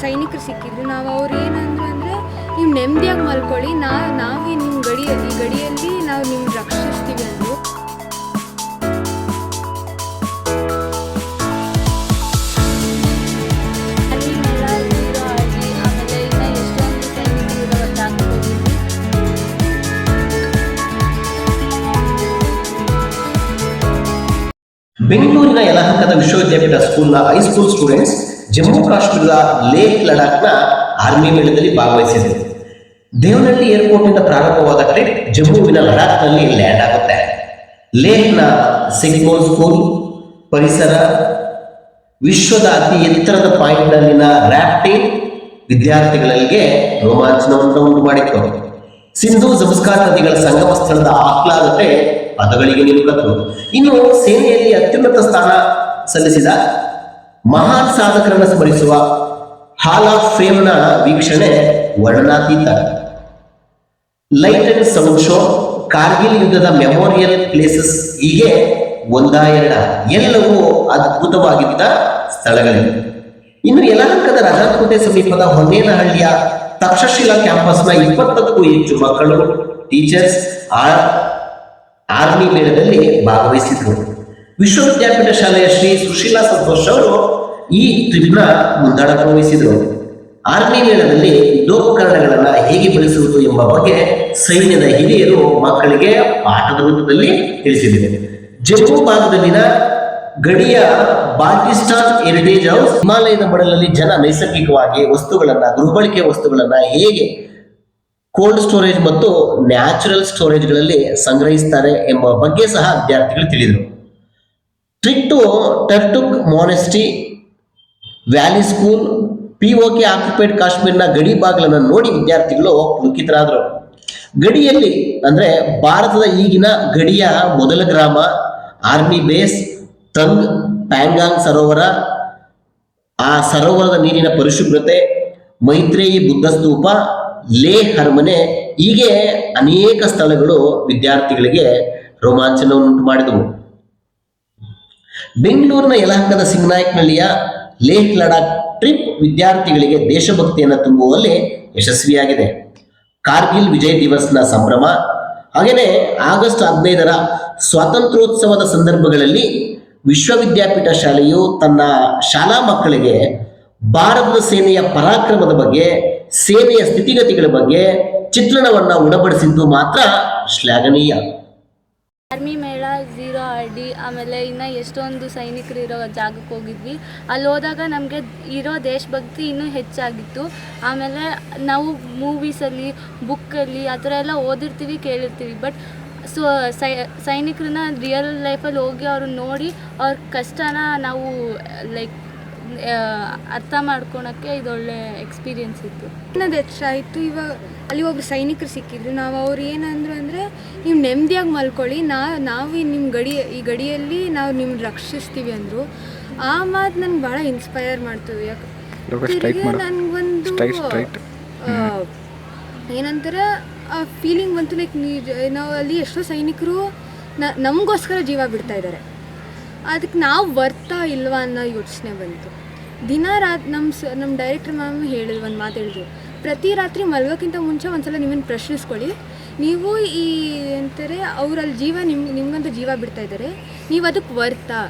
ಸೈನಿಕರು ಸಿಕ್ಕಿದ್ರು. ನಾವು ಅವ್ರು ಏನಂದ್ರು ಅಂದರೆ, ನೀವು ನೆಮ್ಮದಿಯಾಗಿ ಮಲ್ಕೊಳ್ಳಿ, ನಾವೇ ನಿಮ್ಮ ಈ ಗಡಿಯಲ್ಲಿ ನಾವು ನಿಮ್ಗೆ ರಕ್ಷಿಸ್ತೀವಿ ಅಂದರು. ಬೆಂಗಳೂರಿನ ಯಲಹಂಕದ ವಿಶ್ವವಿದ್ಯಾಪೀಠ ಸ್ಕೂಲ್ನ ಹೈಸ್ಕೂಲ್ ಸ್ಟೂಡೆಂಟ್ಸ್ ಜಮ್ಮು ಕಾಶ್ಮೀರದ ಲೇಹ್ ಲಡಾಖ್ನ ಆರ್ಮಿ ಮೇಳದಲ್ಲಿ ಭಾಗವಹಿಸಿದರು. ದೇವನಹಳ್ಳಿ ಏರ್ಪೋರ್ಟ್ನಿಂದ ಪ್ರಾರಂಭವಾದ ಟ್ರಿಪ್ ಜಮ್ಮುವಿನ ಲಡಾಖ್ನಲ್ಲಿ ಲ್ಯಾಂಡ್ ಆಗುತ್ತೆ. ಲೇಹ್ನ ಸಿಗ್ಮೋಲ್ ಸ್ಕೂಲ್ ಪರಿಸರ, ವಿಶ್ವದ ಅತಿ ಎತ್ತರದ ಪಾಯಿಂಟ್ನಲ್ಲಿನ ರಾಫ್ಟಿಂಗ್ ವಿದ್ಯಾರ್ಥಿಗಳಿಗೆ ರೋಮಾಂಚನವನ್ನು ಉಂಟು ಮಾಡಿತ್ತು. ಸಿಂಧೂ ಸಂಸ್ಕಾರ ನದಿಗಳ ಸಂಗಮ ಸ್ಥಳದ ಆಹ್ಲಾದತೆ ಪದಗಳಿಗೆ ನಿಲುಕತ್ತು. ಇನ್ನು ಸೇನೆಯಲ್ಲಿ ಅತ್ಯುನ್ನತ ಸ್ಥಾನ ಸಲ್ಲಿಸಿದ ಮಹಾನ್ ಸಾಧಕರನ್ನು ಸ್ಮರಿಸುವ ಹಾಲ್ ಆಫ್ ಫೇಮ್ನ ವೀಕ್ಷಣೆ ವರ್ಣನಾತೀತ. Light and sound show, Kargil ಯುದ್ಧದ ಮೆಮೋರಿಯಲ್ ಪ್ಲೇಸಸ್, ಹೀಗೆ ಒಂದಾಯರಣ ಎಲ್ಲವೂ ಅದ್ಭುತವಾಗಿದ್ದ ಸ್ಥಳಗಳಿವೆ. ಇನ್ನು ಯಲಹಂಕದ ರಾಜಾಕೋಟೆ ಸಮೀಪದ ಹೊನ್ನೇನಹಳ್ಳಿಯ ತಕ್ಷಶಿಲಾ ಕ್ಯಾಂಪಸ್ನ 20ಕ್ಕೂ ಹೆಚ್ಚು ಮಕ್ಕಳು, ಟೀಚರ್ಸ್ ಆರ್ಮಿ ಮೇಳದಲ್ಲಿ ಭಾಗವಹಿಸಿದ್ರು. ವಿಶ್ವವಿದ್ಯಾಪೀಠ ಶಾಲೆಯ ಶ್ರೀ ಸುಶೀಲಾ ಸಂತೋಷ್ ಅವರು ಈ ಟ್ರಿಪ್ನ ಮುಂದಾಳತ್ವ ವಹಿಸಿದರು. ಆರ್ಮಿ ಮೇಳದಲ್ಲಿ ಯುದ್ಧೋಪಕರಣಗಳನ್ನು ಹೇಗೆ ಬಳಸುವುದು ಎಂಬ ಬಗ್ಗೆ ಸೈನ್ಯದ ಹಿರಿಯರು ಮಕ್ಕಳಿಗೆ ಪಾಠದ ರೂಪದಲ್ಲಿ ತಿಳಿಸಿದರು. ಜಮ್ಮು ಭಾಗದಲ್ಲಿನ ಗಡಿಯ ಬಾಲ್ಟಿಸ್ಟಾನ್ ಹೆರಿಟೇಜ್ ಹೌಸ್, ಹಿಮಾಲಯದ ಮಡಲಲ್ಲಿ ಜನ ನೈಸರ್ಗಿಕವಾಗಿ ಗೃಹಬಳಕೆ ವಸ್ತುಗಳನ್ನ ಹೇಗೆ ಕೋಲ್ಡ್ ಸ್ಟೋರೇಜ್ ಮತ್ತು ನ್ಯಾಚುರಲ್ ಸ್ಟೋರೇಜ್ಗಳಲ್ಲಿ ಸಂಗ್ರಹಿಸ್ತಾರೆ ಎಂಬ ಬಗ್ಗೆ ಸಹ ವಿದ್ಯಾರ್ಥಿಗಳು ತಿಳಿದರು. Trip to Turtuk monastery, valley school, POK occupied ಕಾಶ್ಮೀರ್ನ ಗಡಿ ಬಾಗಿಲನ್ನು ನೋಡಿ ವಿದ್ಯಾರ್ಥಿಗಳು ಪುಲಕಿತರಾದರು. ಗಡಿಯಲ್ಲಿ ಅಂದ್ರೆ ಭಾರತದ ಈಗಿನ ಗಡಿಯ ಮೊದಲ ಗ್ರಾಮ, ಆರ್ಮಿ ಬೇಸ್, ತಂಗ್ ಪ್ಯಾಂಗಾಂಗ್ ಸರೋವರ, ಆ ಸರೋವರದ ನೀರಿನ ಪರಿಶುಭ್ರತೆ, ಮೈತ್ರೇಯಿ ಬುದ್ಧ ಸ್ತೂಪ, ಲೇಹ್ ಅರಮನೆ, ಹೀಗೆ ಅನೇಕ ಸ್ಥಳಗಳು ವಿದ್ಯಾರ್ಥಿಗಳಿಗೆ ರೋಮಾಂಚನವನ್ನುಂಟು ಮಾಡಿದವು. ಬೆಂಗಳೂರಿನ ಯಲಹಂಕದ ಸಿಂಗನಾಯಕನಹಳ್ಳಿಯ ಲೇಹ್ ಲಡಾಖ್ ಟ್ರಿಪ್ ವಿದ್ಯಾರ್ಥಿಗಳಿಗೆ ದೇಶಭಕ್ತಿಯನ್ನು ತುಂಬುವಲ್ಲಿ ಯಶಸ್ವಿಯಾಗಿದೆ. ಕಾರ್ಗಿಲ್ ವಿಜಯ್ ದಿವಸ್ನ ಸಂಭ್ರಮ, ಹಾಗೆಯೇ ಆಗಸ್ಟ್ 15ರ ಸ್ವಾತಂತ್ರ್ಯೋತ್ಸವದ ಸಂದರ್ಭಗಳಲ್ಲಿ ವಿಶ್ವವಿದ್ಯಾಪೀಠ ಶಾಲೆಯು ತನ್ನ ಶಾಲಾ ಮಕ್ಕಳಿಗೆ ಭಾರತದ ಸೇನೆಯ ಪರಾಕ್ರಮದ ಬಗ್ಗೆ, ಸೇನೆಯ ಸ್ಥಿತಿಗತಿಗಳ ಬಗ್ಗೆ ಚಿತ್ರಣವನ್ನು ಉಣಬಡಿಸಿದ್ದು ಮಾತ್ರ ಶ್ಲಾಘನೀಯ. ಆರ್ಮಿ ಮೇಳ, ಝೀರೋ RD, ಆಮೇಲೆ ಇನ್ನು ಎಷ್ಟೊಂದು ಸೈನಿಕರು ಇರೋ ಜಾಗಕ್ಕೆ ಹೋಗಿದ್ವಿ. ಅಲ್ಲಿ ಹೋದಾಗ ನಮಗೆ ಇರೋ ದೇಶಭಕ್ತಿ ಇನ್ನೂ ಹೆಚ್ಚಾಗಿತ್ತು. ಆಮೇಲೆ ನಾವು ಮೂವೀಸಲ್ಲಿ, ಬುಕ್ಕಲ್ಲಿ ಆ ಥರ ಎಲ್ಲ ಓದಿರ್ತೀವಿ, ಕೇಳಿರ್ತೀವಿ. ಬಟ್ ಸೈನಿಕರನ್ನ ರಿಯಲ್ ಲೈಫಲ್ಲಿ ಹೋಗಿ ಅವ್ರನ್ನ ನೋಡಿ ಅವ್ರ ಕಷ್ಟನ ನಾವು ಅರ್ಥ ಮಾಡ್ಕೊಳಕ್ಕೆ ಇದೊಳ್ಳೆ ಎಕ್ಸ್ಪೀರಿಯನ್ಸ್ ಇತ್ತು. ಅನ್ನೋದು ಹೆಚ್ಚಾಯಿತು. ಇವಾಗ ಅಲ್ಲಿ ಒಬ್ಬರು ಸೈನಿಕರು ಸಿಕ್ಕಿದ್ರು. ನಾವು ಅವ್ರು ಏನಂದ್ರು ಅಂದರೆ, ನೀವು ನೆಮ್ಮದಿಯಾಗಿ ಮಲ್ಕೊಳ್ಳಿ, ನಾವೇ ನಿಮ್ಮ ಈ ಗಡಿಯಲ್ಲಿ ನಾವು ನಿಮ್ಗೆ ರಕ್ಷಿಸ್ತೀವಿ ಅಂದರು. ಆ ಮಾತು ನನಗೆ ಭಾಳ ಇನ್ಸ್ಪೈರ್ ಮಾಡ್ತೀವಿ. ಯಾಕೆ ನನಗೊಂದು ಏನಂತಾರೆ ಫೀಲಿಂಗ್ ಬಂತು, ನಾವು ಅಲ್ಲಿ ಎಷ್ಟೋ ಸೈನಿಕರು ನಮಗೋಸ್ಕರ ಜೀವ ಬಿಡ್ತಾ ಇದ್ದಾರೆ, ಅದಕ್ಕೆ ನಾವು ಬರ್ತಾ ಇಲ್ವಾ ಅನ್ನೋ ಯೋಚನೆ ಬಂತು. ನಮ್ಮ ಡೈರೆಕ್ಟರ್ ಮ್ಯಾಮ್ ಹೇಳಿದ್ರು, ಒಂದು ಮಾತು ಹೇಳಿದ್ರು, ಪ್ರತಿ ರಾತ್ರಿ ಮಲಗೋಕ್ಕಿಂತ ಮುಂಚೆ ಒಂದ್ಸಲ ನಿಮ್ಮನ್ನು ಪ್ರಶ್ನಿಸ್ಕೊಳ್ಳಿ, ನೀವು ಈ ಅಂತಾರೆ ಅವರಲ್ಲಿ ನಿಮ್ಗಂತ ಜೀವ ಬಿಡ್ತಾ ಇದ್ದಾರೆ, ನೀವು ಅದಕ್ಕೆ ವರ್ತಾ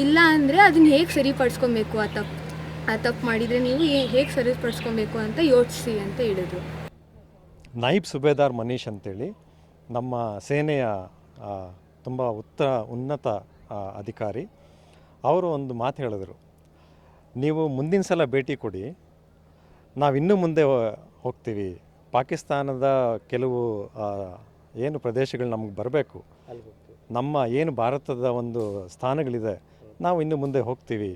ಇಲ್ಲ ಅಂದರೆ ಅದನ್ನ ಹೇಗೆ ಸರಿಪಡಿಸ್ಕೊಬೇಕು, ಆ ತಪ್ಪು ಮಾಡಿದರೆ ನೀವು ಹೇಗೆ ಸರಿಪಡಿಸ್ಕೊಬೇಕು ಅಂತ ಯೋಚಿಸಿ ಅಂತ ಹೇಳಿದ್ರು. ನಾಯಿಬ್ ಸುಬೇದಾರ್ ಮನೀಶ್ ಅಂತೇಳಿ ನಮ್ಮ ಸೇನೆಯ ತುಂಬ ಉನ್ನತ ಅಧಿಕಾರಿ, ಅವರು ಒಂದು ಮಾತು ಹೇಳಿದ್ರು, ನೀವು ಮುಂದಿನ ಸಲ ಭೇಟಿ ಕೊಡಿ, ನಾವಿನ್ನೂ ಮುಂದೆ ಹೋಗ್ತೀವಿ, ಪಾಕಿಸ್ತಾನದ ಕೆಲವು ಏನು ಪ್ರದೇಶಗಳು ನಮಗೆ ಬರಬೇಕು, ನಮ್ಮ ಏನು ಭಾರತದ ಒಂದು ಸ್ಥಾನಗಳಿದೆ, ನಾವು ಇನ್ನು ಮುಂದೆ ಹೋಗ್ತೀವಿ,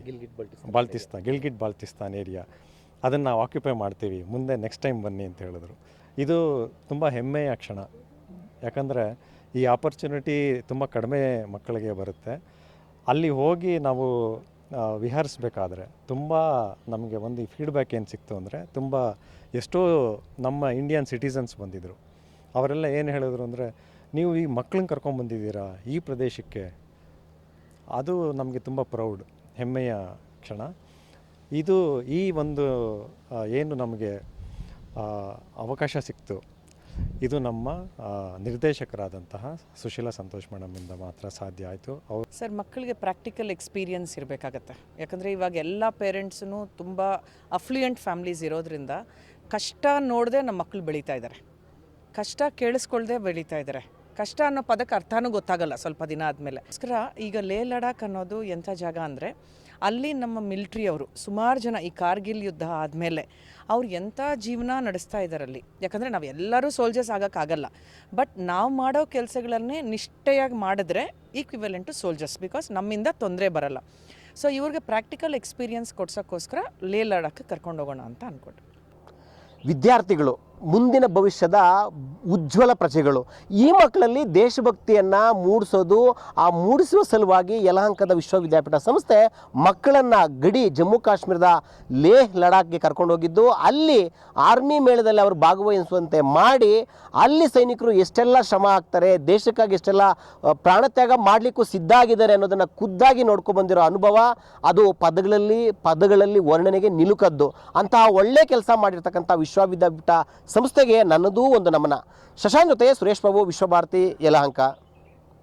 ಗಿಲ್ಗಿಟ್ ಬಾಲ್ಟಿಸ್ತಾನ್ ಏರಿಯಾ, ಅದನ್ನು ನಾವು ಆಕ್ಯುಪೈ ಮಾಡ್ತೀವಿ, ಮುಂದೆ ನೆಕ್ಸ್ಟ್ ಟೈಮ್ ಬನ್ನಿ ಅಂತ ಹೇಳಿದ್ರು. ಇದು ತುಂಬ ಹೆಮ್ಮೆಯ ಕ್ಷಣ. ಯಾಕಂದರೆ ಈ ಆಪರ್ಚುನಿಟಿ ತುಂಬ ಕಡಿಮೆ ಮಕ್ಕಳಿಗೆ ಬರುತ್ತೆ. ಅಲ್ಲಿ ಹೋಗಿ ನಾವು ವಿಹರಿಸಬೇಕಾದ್ರೆ ತುಂಬ ನಮಗೆ ಒಂದು ಫೀಡ್ಬ್ಯಾಕ್ ಏನು ಸಿಕ್ತು ಅಂದರೆ, ಎಷ್ಟೋ ನಮ್ಮ ಇಂಡಿಯನ್ ಸಿಟಿಸನ್ಸ್ ಬಂದಿದ್ದರು. ಅವರೆಲ್ಲ ಏನು ಹೇಳಿದ್ರು ಅಂದರೆ, ನೀವು ಈ ಮಕ್ಕಳನ್ನ ಕರ್ಕೊಂಡ್ಬಂದಿದ್ದೀರಾ ಈ ಪ್ರದೇಶಕ್ಕೆ, ಅದು ನಮಗೆ ತುಂಬ ಪ್ರೌಡ್, ಹೆಮ್ಮೆಯ ಕ್ಷಣ. ಇದು ಈ ಒಂದು ಏನು ನಮಗೆ ಅವಕಾಶ ಸಿಕ್ತು, ಇದು ನಮ್ಮ ನಿರ್ದೇಶಕರಾದಂತಹ ಸುಶೀಲಾ ಸಂತೋಷ್ ಮೇಡಮಿಂದ ಮಾತ್ರ ಸಾಧ್ಯ ಆಯಿತು. ಅವರು ಸರ್, ಮಕ್ಕಳಿಗೆ ಪ್ರಾಕ್ಟಿಕಲ್ ಎಕ್ಸ್ಪೀರಿಯನ್ಸ್ ಇರಬೇಕಾಗತ್ತೆ. ಯಾಕಂದರೆ ಇವಾಗ ಎಲ್ಲ ಪೇರೆಂಟ್ಸೂ ತುಂಬ ಅಫ್ಲುಯೆಂಟ್ ಫ್ಯಾಮ್ಲೀಸ್ ಇರೋದ್ರಿಂದ ಕಷ್ಟ ನೋಡದೆ ನಮ್ಮ ಮಕ್ಕಳು ಬೆಳೀತಾ ಇದ್ದಾರೆ, ಕಷ್ಟ ಕೇಳಿಸ್ಕೊಳ್ದೆ ಬೆಳೀತಾ ಇದ್ದಾರೆ. ಕಷ್ಟ ಅನ್ನೋ ಪದಕ್ಕೆ ಅರ್ಥನೂ ಗೊತ್ತಾಗಲ್ಲ ಸ್ವಲ್ಪ ದಿನ ಆದಮೇಲೆ. ಅದಕ್ಕೋಸ್ಕರ ಈಗ ಲೇ ಲಡಾಖ್ ಅನ್ನೋದು ಎಂಥ ಜಾಗ ಅಂದರೆ, ಅಲ್ಲಿ ನಮ್ಮ ಮಿಲ್ಟ್ರಿಯವರು ಸುಮಾರು ಜನ ಈ ಕಾರ್ಗಿಲ್ ಯುದ್ಧ ಆದಮೇಲೆ ಅವ್ರು ಎಂಥ ಜೀವನ ನಡೆಸ್ತಾ ಇದ್ದಾರಲ್ಲಿ. ಯಾಕಂದರೆ ನಾವು ಎಲ್ಲರೂ ಸೋಲ್ಜರ್ಸ್ ಆಗೋಕ್ಕಾಗಲ್ಲ, ಬಟ್ ನಾವು ಮಾಡೋ ಕೆಲಸಗಳನ್ನೇ ನಿಷ್ಠೆಯಾಗಿ ಮಾಡಿದ್ರೆ ಈಕ್ವಿವೆಲೆಂಟ್ ಟು ಸೋಲ್ಜರ್ಸ್, ಬಿಕಾಸ್ ನಮ್ಮಿಂದ ತೊಂದರೆ ಬರಲ್ಲ. ಸೊ ಇವ್ರಿಗೆ ಪ್ರಾಕ್ಟಿಕಲ್ ಎಕ್ಸ್ಪೀರಿಯನ್ಸ್ ಕೊಡ್ಸೋಕ್ಕೋಸ್ಕರ ಲೇ ಲಡಾಖ್ ಕರ್ಕೊಂಡು ಹೋಗೋಣ ಅಂತ ಅಂದ್ಕೊಂಡ್ರು. ವಿದ್ಯಾರ್ಥಿಗಳು ಮುಂದಿನ ಭವಿಷ್ಯದ ಉಜ್ವಲ ಪ್ರಜೆಗಳು. ಈ ಮಕ್ಕಳಲ್ಲಿ ದೇಶಭಕ್ತಿಯನ್ನು ಮೂಡಿಸೋದು, ಆ ಮೂಡಿಸುವ ಸಲುವಾಗಿ ಯಲಹಂಕದ ವಿಶ್ವವಿದ್ಯಾಪೀಠ ಸಂಸ್ಥೆ ಮಕ್ಕಳನ್ನು ಗಡಿ ಜಮ್ಮು ಕಾಶ್ಮೀರದ ಲೇಹ್ ಲಡಾಖ್ಗೆ ಕರ್ಕೊಂಡೋಗಿದ್ದು, ಅಲ್ಲಿ ಆರ್ಮಿ ಮೇಳದಲ್ಲಿ ಅವರು ಭಾಗವಹಿಸುವಂತೆ ಮಾಡಿ ಅಲ್ಲಿ ಸೈನಿಕರು ಎಷ್ಟೆಲ್ಲ ಶ್ರಮ ಆಗ್ತಾರೆ, ದೇಶಕ್ಕಾಗಿ ಎಷ್ಟೆಲ್ಲ ಪ್ರಾಣತ್ಯಾಗ ಮಾಡಲಿಕ್ಕೂ ಸಿದ್ಧ ಆಗಿದ್ದಾರೆ ಅನ್ನೋದನ್ನು ಖುದ್ದಾಗಿ ನೋಡ್ಕೊಬಂದಿರೋ ಅನುಭವ ಅದು ಪದಗಳಲ್ಲಿ ವರ್ಣನೆಗೆ ನಿಲುಕದ್ದು. ಅಂತಹ ಒಳ್ಳೆ ಕೆಲಸ ಮಾಡಿರ್ತಕ್ಕಂಥ ವಿಶ್ವವಿದ್ಯಾಪೀಠ ಸಂಸ್ಥೆಗೆ ನನ್ನದೂ ಒಂದು ನಮನ. ಶಶಾಂಕ್ ಜೊತೆ ಸುರೇಶ್ ಬಾಬು, ವಿಶ್ವಭಾರತಿ, ಯಲಹಂಕ.